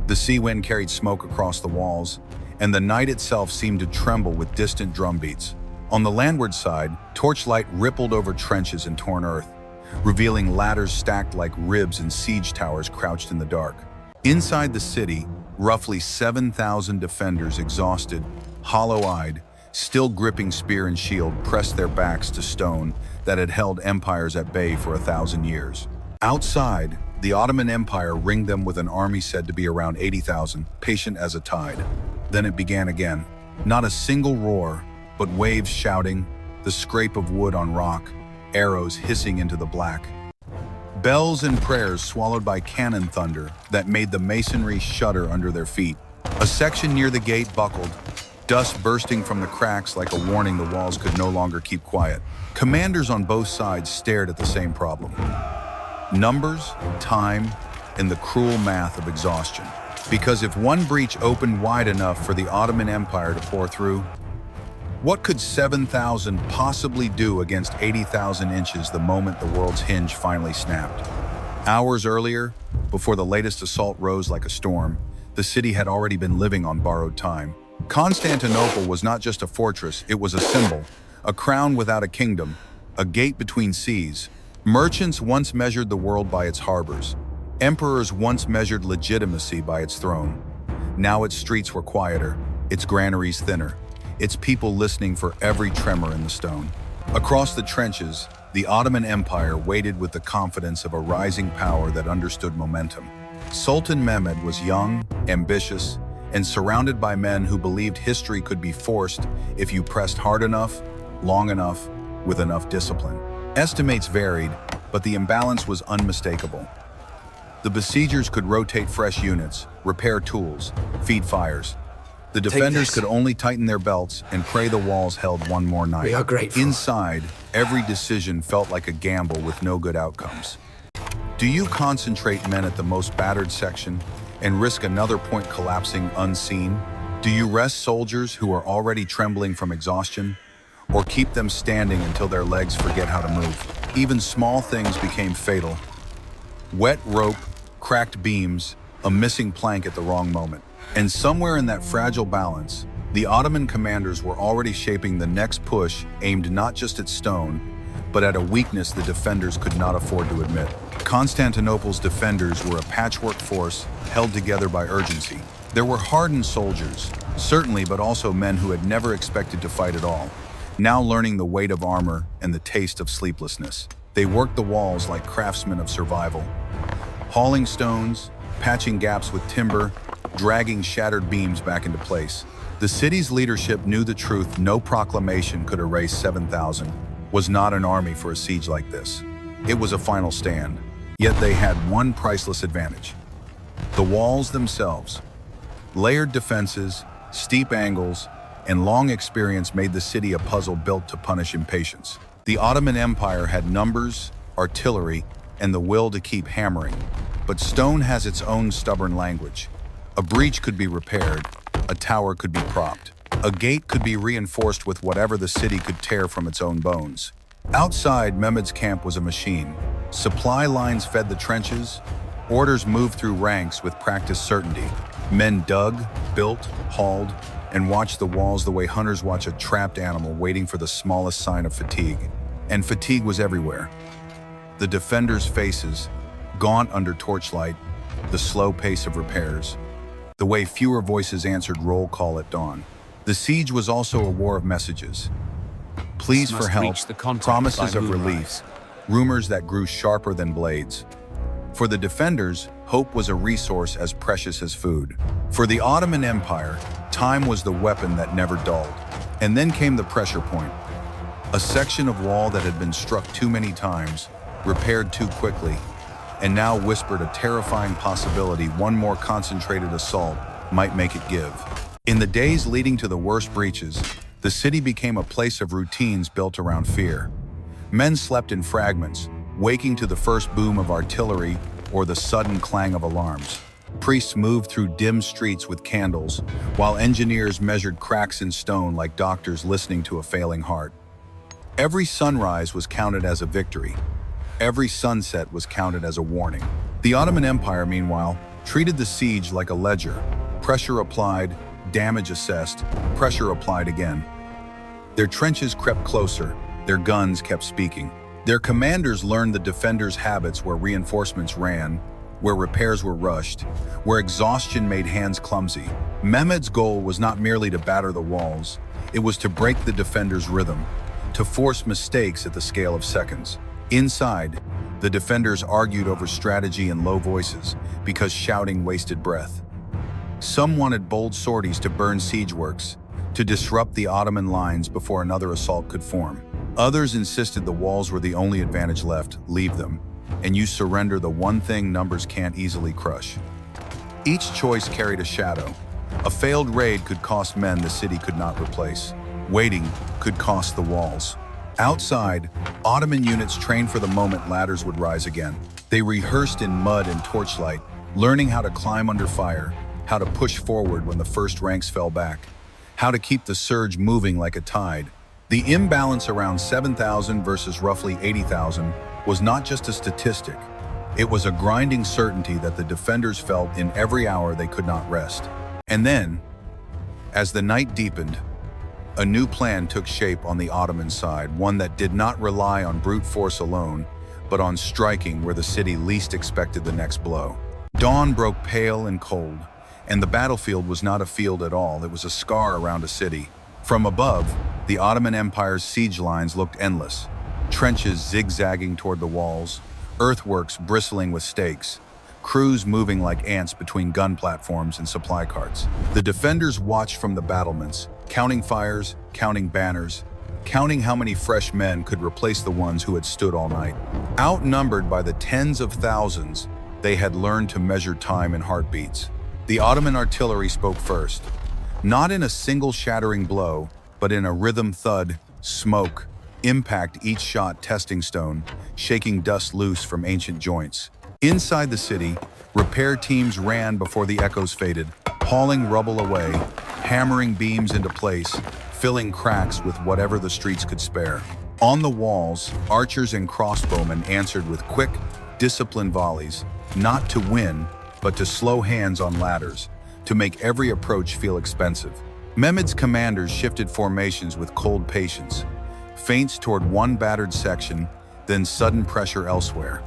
The sea wind carried smoke across the walls, and the night itself seemed to tremble with distant drumbeats. On the landward side, torchlight rippled over trenches and torn earth, revealing ladders stacked like ribs and siege towers crouched in the dark. Inside the city, roughly 7,000 defenders, exhausted, hollow-eyed, still gripping spear and shield, pressed their backs to stone that had held empires at bay for 1,000 years. Outside, the Ottoman Empire ringed them with an army said to be around 80,000, patient as a tide. Then it began again. Not a single roar, but waves shouting, the scrape of wood on rock, arrows hissing into the black. Bells and prayers swallowed by cannon thunder that made the masonry shudder under their feet. A section near the gate buckled, dust bursting from the cracks like a warning the walls could no longer keep quiet. Commanders on both sides stared at the same problem. Numbers, time, and the cruel math of exhaustion. Because if one breach opened wide enough for the Ottoman Empire to pour through, what could 7,000 possibly do against 80,000 inches the moment the world's hinge finally snapped? Hours earlier, before the latest assault rose like a storm, the city had already been living on borrowed time. Constantinople was not just a fortress, it was a symbol, a crown without a kingdom, a gate between seas. Merchants once measured the world by its harbors. Emperors once measured legitimacy by its throne. Now its streets were quieter, its granaries thinner, its people listening for every tremor in the stone. Across the trenches, the Ottoman Empire waited with the confidence of a rising power that understood momentum. Sultan Mehmed was young, ambitious, and surrounded by men who believed history could be forced if you pressed hard enough, long enough, with enough discipline. Estimates varied, but the imbalance was unmistakable. The besiegers could rotate fresh units, repair tools, feed fires. The defenders could only tighten their belts and pray the walls held one more night. We are grateful. Inside, every decision felt like a gamble with no good outcomes. Do you concentrate men at the most battered section and risk another point collapsing unseen? Do you rest soldiers who are already trembling from exhaustion, or keep them standing until their legs forget how to move? Even small things became fatal. Wet rope, cracked beams, a missing plank at the wrong moment. And somewhere in that fragile balance, the Ottoman commanders were already shaping the next push aimed not just at stone, but at a weakness the defenders could not afford to admit. Constantinople's defenders were a patchwork force held together by urgency. There were hardened soldiers, certainly, but also men who had never expected to fight at all, now learning the weight of armor and the taste of sleeplessness. They worked the walls like craftsmen of survival, hauling stones, patching gaps with timber, dragging shattered beams back into place. The city's leadership knew the truth. No proclamation could erase 7,000. Was not an army for a siege like this. It was a final stand. Yet they had one priceless advantage: the walls themselves. Layered defenses, steep angles, and long experience made the city a puzzle built to punish impatience. The Ottoman Empire had numbers, artillery, and the will to keep hammering. But stone has its own stubborn language. A breach could be repaired, a tower could be propped, a gate could be reinforced with whatever the city could tear from its own bones. Outside, Mehmed's camp was a machine. Supply lines fed the trenches, orders moved through ranks with practiced certainty. Men dug, built, hauled, and watched the walls the way hunters watch a trapped animal waiting for the smallest sign of fatigue. And fatigue was everywhere. The defenders' faces, gaunt under torchlight, the slow pace of repairs, the way fewer voices answered roll call at dawn. The siege was also a war of messages. Pleas for help, promises of relief, rumors that grew sharper than blades. For the defenders, hope was a resource as precious as food. For the Ottoman Empire, time was the weapon that never dulled. And then came the pressure point. A section of wall that had been struck too many times, repaired too quickly, and now whispered a terrifying possibility: one more concentrated assault might make it give. In the days leading to the worst breaches, the city became a place of routines built around fear. Men slept in fragments, waking to the first boom of artillery or the sudden clang of alarms. Priests moved through dim streets with candles, while engineers measured cracks in stone like doctors listening to a failing heart. Every sunrise was counted as a victory. Every sunset was counted as a warning. The Ottoman Empire, meanwhile, treated the siege like a ledger. Pressure applied, damage assessed, pressure applied again. Their trenches crept closer, their guns kept speaking. Their commanders learned the defenders' habits where reinforcements ran, where repairs were rushed, where exhaustion made hands clumsy. Mehmed's goal was not merely to batter the walls, it was to break the defenders' rhythm, to force mistakes at the scale of seconds. Inside, the defenders argued over strategy in low voices because shouting wasted breath. Some wanted bold sorties to burn siege works, to disrupt the Ottoman lines before another assault could form. Others insisted the walls were the only advantage left, leave them, and you surrender the one thing numbers can't easily crush. Each choice carried a shadow. A failed raid could cost men the city could not replace. Waiting could cost the walls. Outside, Ottoman units trained for the moment ladders would rise again. They rehearsed in mud and torchlight, learning how to climb under fire, how to push forward when the first ranks fell back, how to keep the surge moving like a tide. The imbalance around 7,000 versus roughly 80,000 was not just a statistic. It was a grinding certainty that the defenders felt in every hour they could not rest. And then, as the night deepened, a new plan took shape on the Ottoman side, one that did not rely on brute force alone, but on striking where the city least expected the next blow. Dawn broke pale and cold, and the battlefield was not a field at all, it was a scar around a city. From above, the Ottoman Empire's siege lines looked endless, trenches zigzagging toward the walls, earthworks bristling with stakes, crews moving like ants between gun platforms and supply carts. The defenders watched from the battlements, counting fires, counting banners, counting how many fresh men could replace the ones who had stood all night. Outnumbered by the tens of thousands, they had learned to measure time in heartbeats. The Ottoman artillery spoke first, not in a single shattering blow, but in a rhythm thud, smoke, impact each shot testing stone, shaking dust loose from ancient joints. Inside the city, repair teams ran before the echoes faded, hauling rubble away, hammering beams into place, filling cracks with whatever the streets could spare. On the walls, archers and crossbowmen answered with quick, disciplined volleys, not to win, but to slow hands on ladders, to make every approach feel expensive. Mehmed's commanders shifted formations with cold patience, feints toward one battered section, then sudden pressure elsewhere.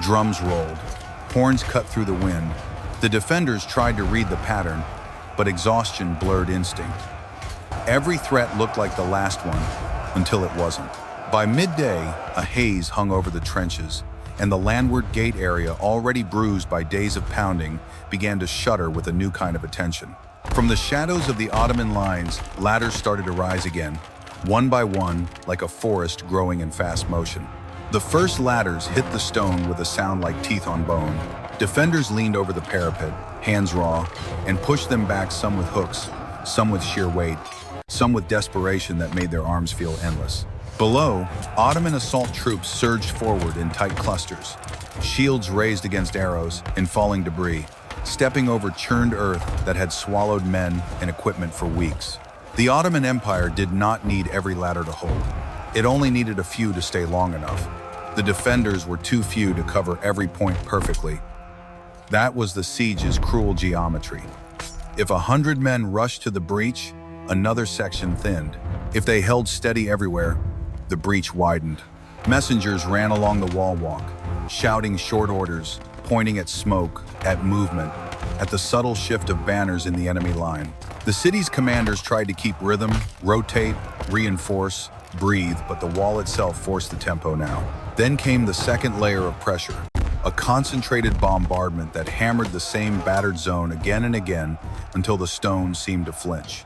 Drums rolled, horns cut through the wind. The defenders tried to read the pattern, but exhaustion blurred instinct. Every threat looked like the last one, until it wasn't. By midday, a haze hung over the trenches, and the landward gate area, already bruised by days of pounding, began to shudder with a new kind of attention. From the shadows of the Ottoman lines, ladders started to rise again, one by one, like a forest growing in fast motion. The first ladders hit the stone with a sound like teeth on bone. Defenders leaned over the parapet, hands raw, and pushed them back, some with hooks, some with sheer weight, some with desperation that made their arms feel endless. Below, Ottoman assault troops surged forward in tight clusters, shields raised against arrows and falling debris, stepping over churned earth that had swallowed men and equipment for weeks. The Ottoman Empire did not need every ladder to hold. It only needed a few to stay long enough. The defenders were too few to cover every point perfectly. That was the siege's cruel geometry. If 100 men rushed to the breach, another section thinned. If they held steady everywhere, the breach widened. Messengers ran along the wall walk, shouting short orders, pointing at smoke, at movement, at the subtle shift of banners in the enemy line. The city's commanders tried to keep rhythm, rotate, reinforce, breathe, but the wall itself forced the tempo now. Then came the second layer of pressure, a concentrated bombardment that hammered the same battered zone again and again until the stone seemed to flinch.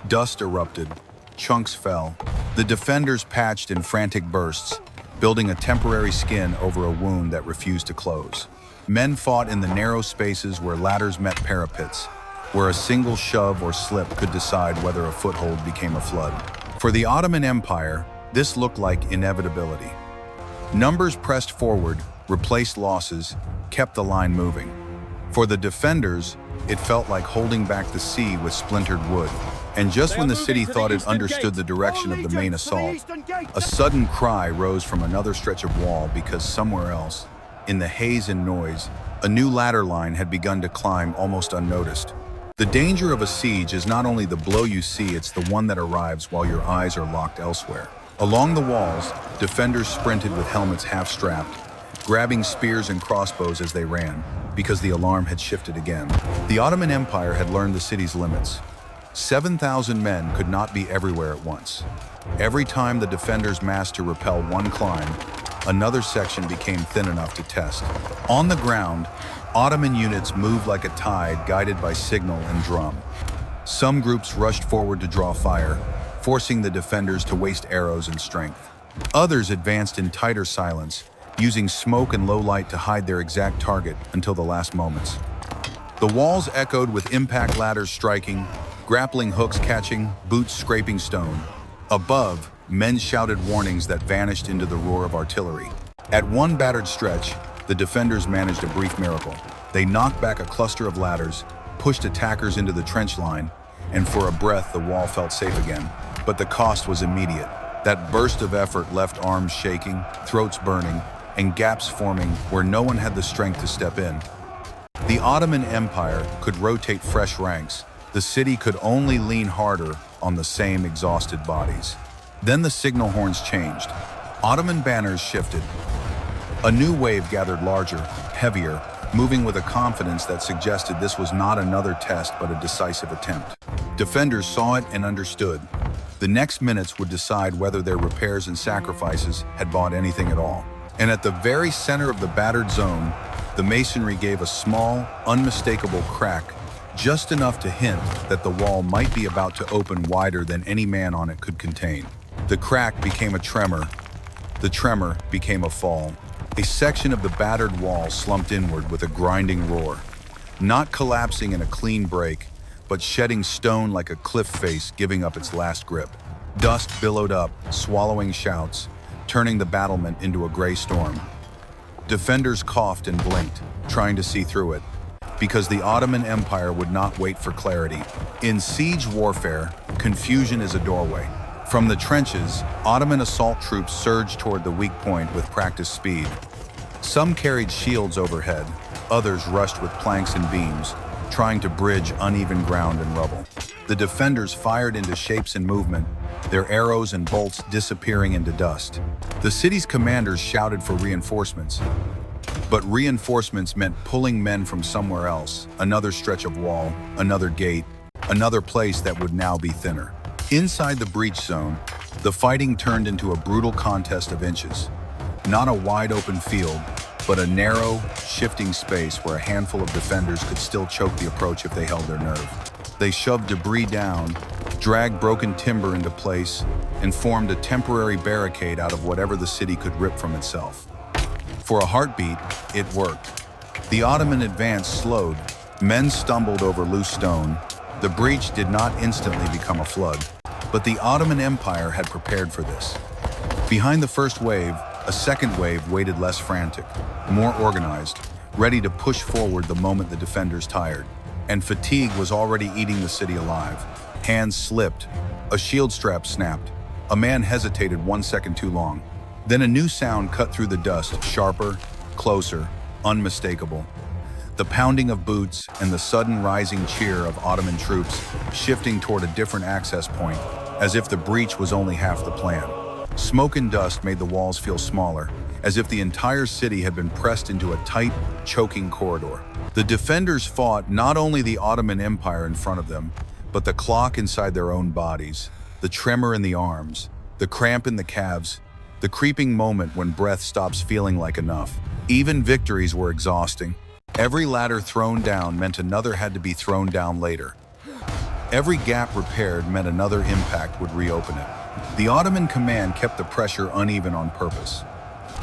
Dust erupted, chunks fell. The defenders patched in frantic bursts, building a temporary skin over a wound that refused to close. Men fought in the narrow spaces where ladders met parapets, where a single shove or slip could decide whether a foothold became a flood. For the Ottoman Empire, this looked like inevitability. Numbers pressed forward, replaced losses, kept the line moving. For the defenders, it felt like holding back the sea with splintered wood. And just when the city thought it understood the direction of the main assault, a sudden cry rose from another stretch of wall because somewhere else, in the haze and noise, A new ladder line had begun to climb almost unnoticed. The danger of a siege is not only the blow you see, it's the one that arrives while your eyes are locked elsewhere. Along the walls, defenders sprinted with helmets half-strapped, grabbing spears and crossbows as they ran, because the alarm had shifted again. The Ottoman Empire had learned the city's limits. 7,000 men could not be everywhere at once. Every time the defenders massed to repel one climb, another section became thin enough to test. On the ground, Ottoman units moved like a tide, guided by signal and drum. Some groups rushed forward to draw fire, forcing the defenders to waste arrows and strength. Others advanced in tighter silence, using smoke and low light to hide their exact target until the last moments. The walls echoed with impact ladders striking, grappling hooks catching, boots scraping stone. Above, men shouted warnings that vanished into the roar of artillery. At one battered stretch, the defenders managed a brief miracle. They knocked back a cluster of ladders, pushed attackers into the trench line, and for a breath the wall felt safe again. But the cost was immediate. That burst of effort left arms shaking, throats burning, and gaps forming where no one had the strength to step in. The Ottoman Empire could rotate fresh ranks. The city could only lean harder on the same exhausted bodies. Then the signal horns changed. Ottoman banners shifted. A new wave gathered larger, heavier, moving with a confidence that suggested this was not another test but a decisive attempt. Defenders saw it and understood. The next minutes would decide whether their repairs and sacrifices had bought anything at all. And at the very center of the battered zone, the masonry gave a small, unmistakable crack, just enough to hint that the wall might be about to open wider than any man on it could contain. The crack became a tremor. The tremor became a fall. A section of the battered wall slumped inward with a grinding roar, not collapsing in a clean break, but shedding stone like a cliff face giving up its last grip. Dust billowed up, swallowing shouts, turning the battlement into a gray storm. Defenders coughed and blinked, trying to see through it, because the Ottoman Empire would not wait for clarity. In siege warfare, confusion is a doorway. From the trenches, Ottoman assault troops surged toward the weak point with practiced speed. Some carried shields overhead, others rushed with planks and beams, trying to bridge uneven ground and rubble. The defenders fired into shapes and movement, their arrows and bolts disappearing into dust. The city's commanders shouted for reinforcements, but reinforcements meant pulling men from somewhere else, another stretch of wall, another gate, another place that would now be thinner. Inside the breach zone, the fighting turned into a brutal contest of inches. Not a wide-open field, but a narrow, shifting space where a handful of defenders could still choke the approach if they held their nerve. They shoved debris down, dragged broken timber into place, and formed a temporary barricade out of whatever the city could rip from itself. For a heartbeat, it worked. The Ottoman advance slowed. Men stumbled over loose stone. The breach did not instantly become a flood, but the Ottoman Empire had prepared for this. Behind the first wave, a second wave waited less frantic, more organized, ready to push forward the moment the defenders tired. And fatigue was already eating the city alive. Hands slipped, a shield strap snapped. A man hesitated 1 second too long. Then a new sound cut through the dust, sharper, closer, unmistakable. The pounding of boots and the sudden rising cheer of Ottoman troops shifting toward a different access point, as if the breach was only half the plan. Smoke and dust made the walls feel smaller, as if the entire city had been pressed into a tight, choking corridor. The defenders fought not only the Ottoman Empire in front of them, but the clock inside their own bodies, the tremor in the arms, the cramp in the calves, the creeping moment when breath stops feeling like enough. Even victories were exhausting. Every ladder thrown down meant another had to be thrown down later. Every gap repaired meant another impact would reopen it. The Ottoman command kept the pressure uneven on purpose.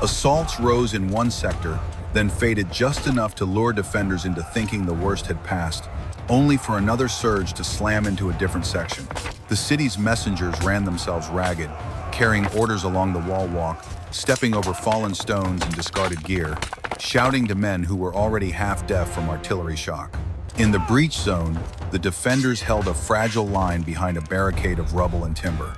Assaults rose in one sector, then faded just enough to lure defenders into thinking the worst had passed, only for another surge to slam into a different section. The city's messengers ran themselves ragged, carrying orders along the wall walk, stepping over fallen stones and discarded gear, shouting to men who were already half-deaf from artillery shock. In the breach zone, the defenders held a fragile line behind a barricade of rubble and timber.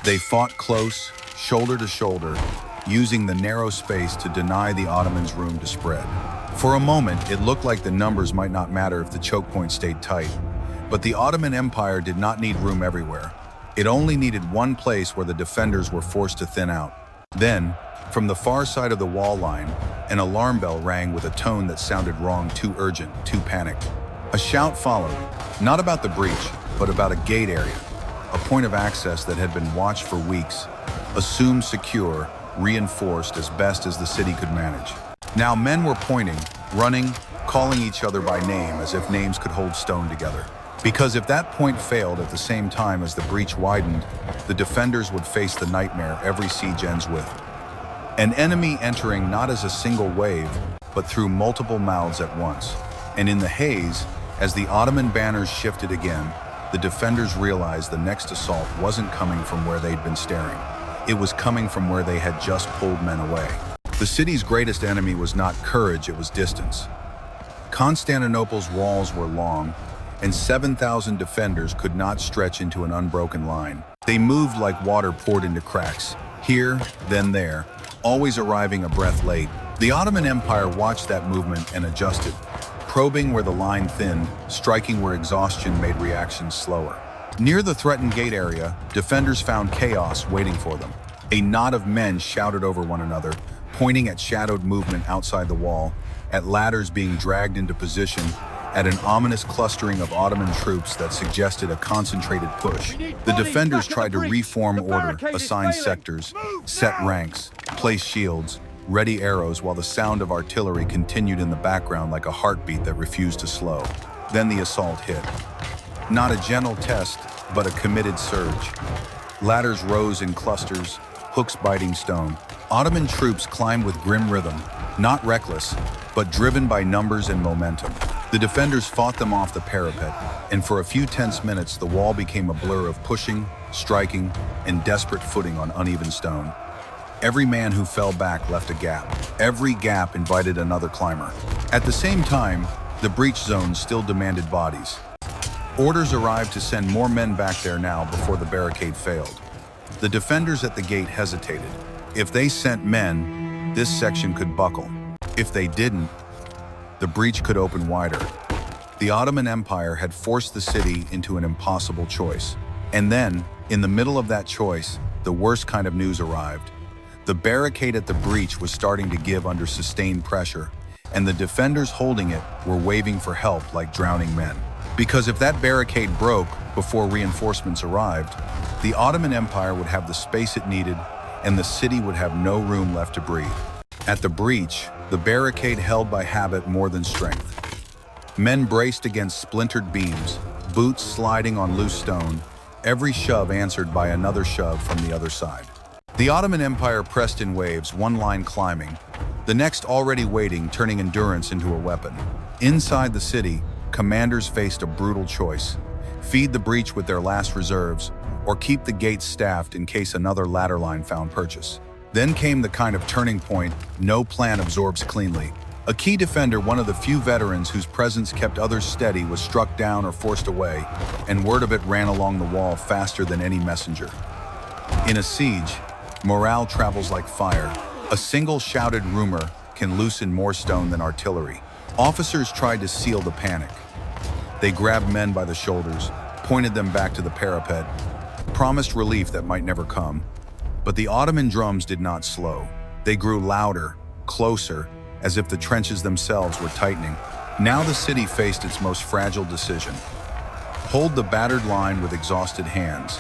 They fought close, shoulder to shoulder, using the narrow space to deny the Ottomans room to spread. For a moment, it looked like the numbers might not matter if the choke point stayed tight. But the Ottoman Empire did not need room everywhere. It only needed one place where the defenders were forced to thin out. Then, from the far side of the wall line, an alarm bell rang with a tone that sounded wrong, too urgent, too panicked. A shout followed, not about the breach, but about a gate area, a point of access that had been watched for weeks, assumed secure, reinforced as best as the city could manage. Now men were pointing, running, calling each other by name as if names could hold stone together. Because if that point failed at the same time as the breach widened, the defenders would face the nightmare every siege ends with. An enemy entering not as a single wave, but through multiple mouths at once. And in the haze, as the Ottoman banners shifted again, the defenders realized the next assault wasn't coming from where they'd been staring. It was coming from where they had just pulled men away. The city's greatest enemy was not courage, it was distance. Constantinople's walls were long, and 7,000 defenders could not stretch into an unbroken line. They moved like water poured into cracks, here, then there, always arriving a breath late. The Ottoman Empire watched that movement and adjusted, probing where the line thinned, striking where exhaustion made reactions slower. Near the threatened gate area, defenders found chaos waiting for them. A knot of men shouted over one another, pointing at shadowed movement outside the wall, at ladders being dragged into position, at an ominous clustering of Ottoman troops that suggested a concentrated push. The defenders tried to reform order, assign sectors, set ranks, place shields, ready arrows, while the sound of artillery continued in the background like a heartbeat that refused to slow. Then the assault hit. Not a gentle test, but a committed surge. Ladders rose in clusters, hooks biting stone. Ottoman troops climbed with grim rhythm, not reckless, but driven by numbers and momentum. The defenders fought them off the parapet, and for a few tense minutes the wall became a blur of pushing, striking, and desperate footing on uneven stone. Every man who fell back left a gap. Every gap invited another climber. At the same time, the breach zone still demanded bodies. Orders arrived to send more men back there now before the barricade failed. The defenders at the gate hesitated. If they sent men, this section could buckle. If they didn't, the breach could open wider. The Ottoman Empire had forced the city into an impossible choice. And then, in the middle of that choice, the worst kind of news arrived. The barricade at the breach was starting to give under sustained pressure, and the defenders holding it were waving for help like drowning men. Because if that barricade broke before reinforcements arrived, the Ottoman Empire would have the space it needed, and the city would have no room left to breathe. At the breach, the barricade held by habit more than strength. Men braced against splintered beams, boots sliding on loose stone, every shove answered by another shove from the other side. The Ottoman Empire pressed in waves, one line climbing, the next already waiting, turning endurance into a weapon. Inside the city, commanders faced a brutal choice: feed the breach with their last reserves, or keep the gates staffed in case another ladder line found purchase. Then came the kind of turning point no plan absorbs cleanly. A key defender, one of the few veterans whose presence kept others steady, was struck down or forced away, and word of it ran along the wall faster than any messenger. In a siege, morale travels like fire. A single shouted rumor can loosen more stone than artillery. Officers tried to seal the panic. They grabbed men by the shoulders, pointed them back to the parapet, promised relief that might never come. But the Ottoman drums did not slow. They grew louder, closer, as if the trenches themselves were tightening. Now the city faced its most fragile decision: hold the battered line with exhausted hands,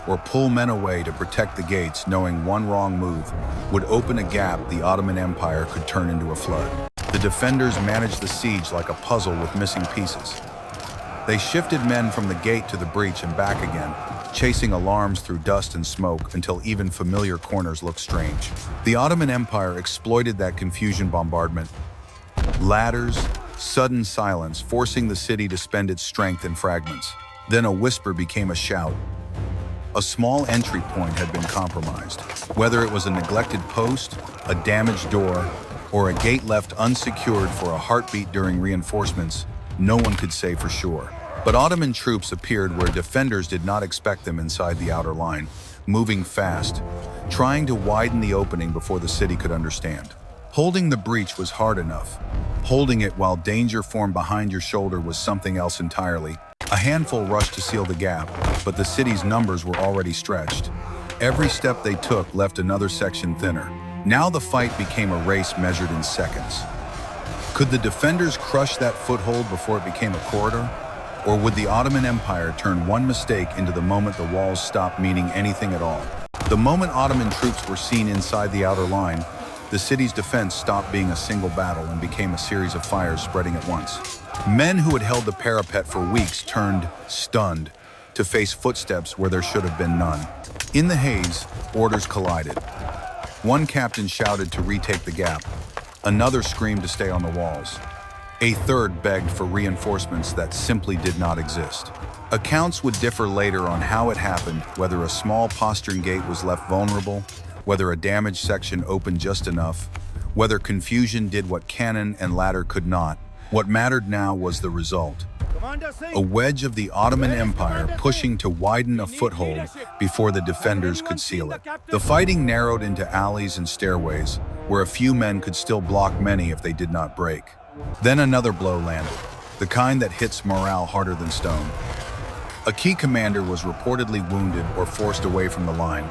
or pull men away to protect the gates, knowing one wrong move would open a gap the Ottoman Empire could turn into a flood. The defenders managed the siege like a puzzle with missing pieces. They shifted men from the gate to the breach and back again, chasing alarms through dust and smoke until even familiar corners looked strange. The Ottoman Empire exploited that confusion: bombardment, ladders, sudden silence, forcing the city to spend its strength in fragments. Then a whisper became a shout. A small entry point had been compromised. Whether it was a neglected post, a damaged door, or a gate left unsecured for a heartbeat during reinforcements, no one could say for sure. But Ottoman troops appeared where defenders did not expect them, inside the outer line, moving fast, trying to widen the opening before the city could understand. Holding the breach was hard enough. Holding it while danger formed behind your shoulder was something else entirely. A handful rushed to seal the gap, but the city's numbers were already stretched. Every step they took left another section thinner. Now the fight became a race measured in seconds. Could the defenders crush that foothold before it became a corridor? Or would the Ottoman Empire turn one mistake into the moment the walls stopped meaning anything at all? The moment Ottoman troops were seen inside the outer line, the city's defense stopped being a single battle and became a series of fires spreading at once. Men who had held the parapet for weeks turned, stunned, to face footsteps where there should have been none. In the haze, orders collided. One captain shouted to retake the gap. Another screamed to stay on the walls. A third begged for reinforcements that simply did not exist. Accounts would differ later on how it happened, whether a small postern gate was left vulnerable, whether a damaged section opened just enough, whether confusion did what cannon and ladder could not. What mattered now was the result. A wedge of the Ottoman Empire pushing to widen a foothold before the defenders could seal it. The fighting narrowed into alleys and stairways, where a few men could still block many if they did not break. Then another blow landed, the kind that hits morale harder than stone. A key commander was reportedly wounded or forced away from the line,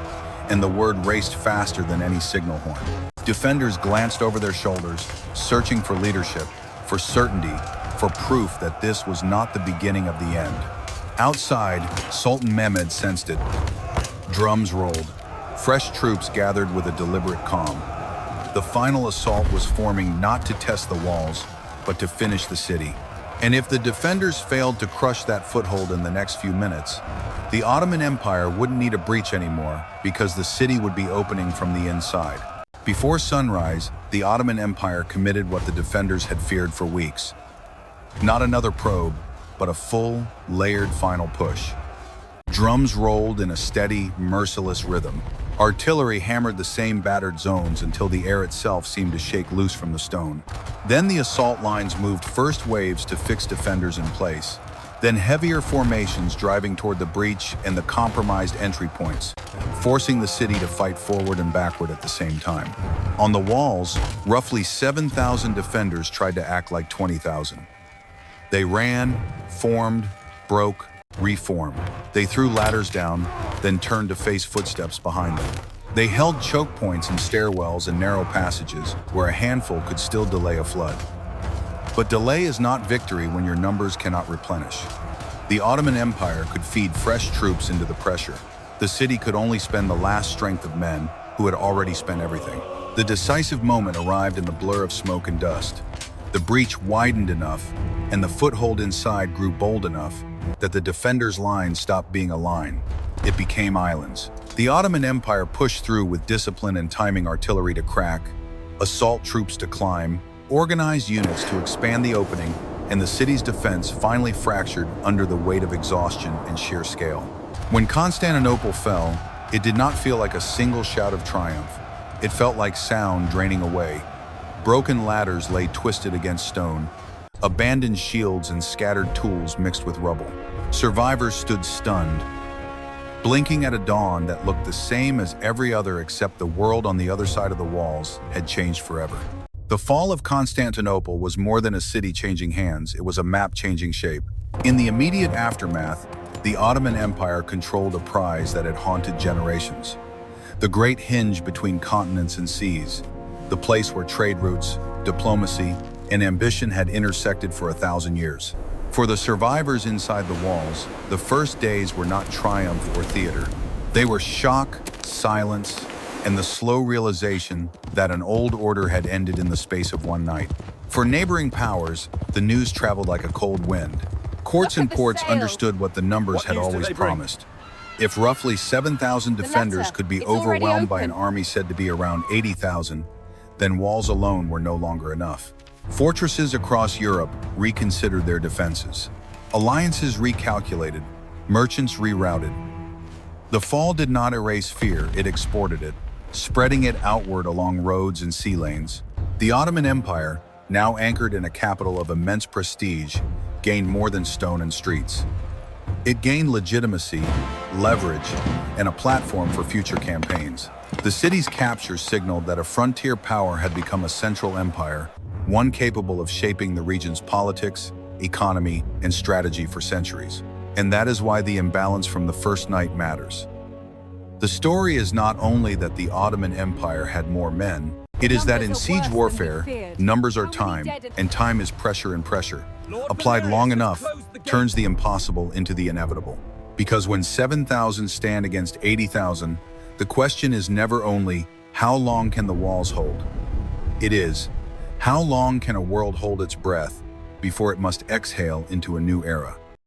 and the word raced faster than any signal horn. Defenders glanced over their shoulders, searching for leadership, for certainty, for proof that this was not the beginning of the end. Outside, Sultan Mehmed sensed it. Drums rolled. Fresh troops gathered with a deliberate calm. The final assault was forming not to test the walls, but to finish the city. And if the defenders failed to crush that foothold in the next few minutes, the Ottoman Empire wouldn't need a breach anymore because the city would be opening from the inside. Before sunrise, the Ottoman Empire committed what the defenders had feared for weeks. Not another probe, but a full, layered final push. Drums rolled in a steady, merciless rhythm. Artillery hammered the same battered zones until the air itself seemed to shake loose from the stone. Then the assault lines moved first waves to fix defenders in place, then heavier formations driving toward the breach and the compromised entry points, forcing the city to fight forward and backward at the same time. On the walls, roughly 7,000 defenders tried to act like 20,000. They ran, formed, broke, reformed. They threw ladders down, then turned to face footsteps behind them. They held choke points in stairwells and narrow passages where a handful could still delay a flood. But delay is not victory when your numbers cannot replenish. The Ottoman Empire could feed fresh troops into the pressure. The city could only spend the last strength of men who had already spent everything. The decisive moment arrived in the blur of smoke and dust. The breach widened enough, and the foothold inside grew bold enough that the defenders' line stopped being a line. It became islands. The Ottoman Empire pushed through with discipline and timing artillery to crack, assault troops to climb, organized units to expand the opening, and the city's defense finally fractured under the weight of exhaustion and sheer scale. When Constantinople fell, it did not feel like a single shout of triumph. It felt like sound draining away. Broken ladders lay twisted against stone, abandoned shields and scattered tools mixed with rubble. Survivors stood stunned, blinking at a dawn that looked the same as every other except the world on the other side of the walls had changed forever. The fall of Constantinople was more than a city changing hands, it was a map changing shape. In the immediate aftermath, the Ottoman Empire controlled a prize that had haunted generations. The great hinge between continents and seas, the place where trade routes, diplomacy, and ambition had intersected for 1,000 years. For the survivors inside the walls, the first days were not triumph or theater. They were shock, silence, and the slow realization that an old order had ended in the space of one night. For neighboring powers, the news traveled like a cold wind. Courts and ports understood what the numbers had always promised. If roughly 7,000 defenders could be overwhelmed by an army said to be around 80,000, then walls alone were no longer enough. Fortresses across Europe reconsidered their defenses. Alliances recalculated, merchants rerouted. The fall did not erase fear, it exported it, spreading it outward along roads and sea lanes. The Ottoman Empire, now anchored in a capital of immense prestige, gained more than stone and streets. It gained legitimacy, leverage, and a platform for future campaigns. The city's capture signaled that a frontier power had become a central empire, one capable of shaping the region's politics, economy, and strategy for centuries. And that is why the imbalance from the first night matters. The story is not only that the Ottoman Empire had more men, it is that in siege warfare, numbers are time, and time is pressure, and pressure, applied long enough, turns the impossible into the inevitable. Because when 7,000 stand against 80,000, the question is never only, how long can the walls hold? It is, how long can a world hold its breath before it must exhale into a new era?